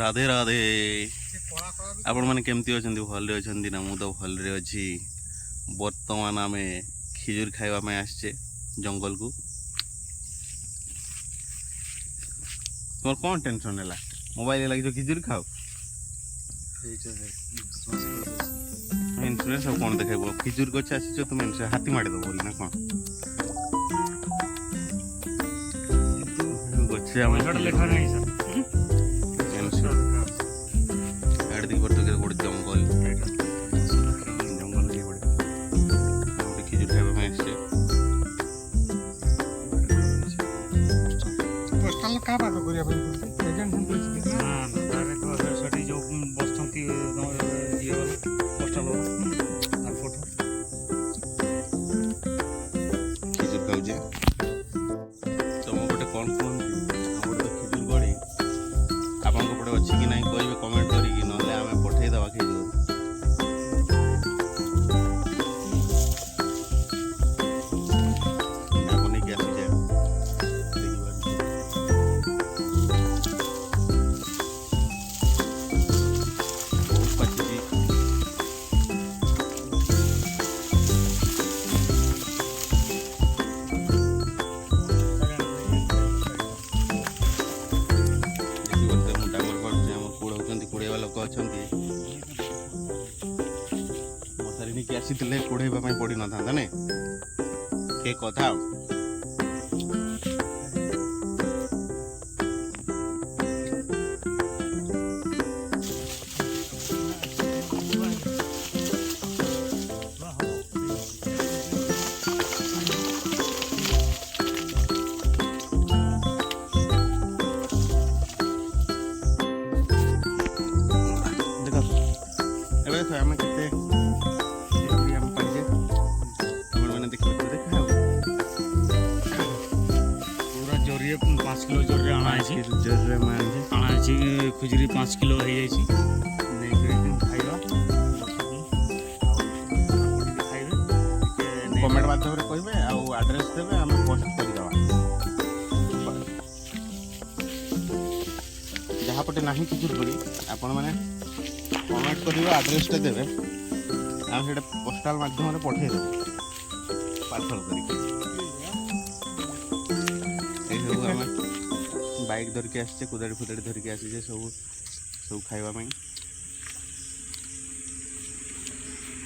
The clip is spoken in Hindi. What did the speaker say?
राधे राधे आपण मैंने केमती अच्छा भल अच्छा ना मु तो भल अच्छी बर्तमान आम खिजुर खाइबा आसचे जंगल को तुम कौन टेंशन है मोबाइल लगे खिजुर खाओ इन्सुरेंस अब कौन देखेब खिजुर गछ आस तुम हाथी माड़ी दब बोली ना कौन गछे गोटे जंगल जंगल गोटे खिजुर खाइबा आसचे पोस्टाल का बात करिया एजेंट हम कइछि हां डायरेक्ट सटी जो बसंती ये वाला पोस्टाल वाला फोटो खिजुर खाउजे तुम गोटे कौन कौन गोटे खिजुर गड़ी आपन पटे अच्छी कि नहीं कहबे कमेंट करिकी नले आमे पठेई दवा खिजुर आपने क्या आसी जाए बहुत पची लोक अच्छा मशारी नहीं आसी कोड़ेबा पड़ी न था ने के कथा आम के पूरा जोरिए 5 किलो जोरिए आना है जोर आना है खुजरी 5 किलो हो जाई छी नहीं खाइबा कमेंट माध्यम रे कहबे आ एड्रेस देबे हम पोस्ट कर देबा जहाँ पटे नाही खिजुर पड़ी आपण माने कमेंट करिबा एड्रेस टे देबे हम सेटा पोस्टल माध्यम रे पठेइ देबे पार्सल करी हम बाइक धर के आसचे कुदाड़ी फुदाड़ी धर के आसी सब सब खाइबा में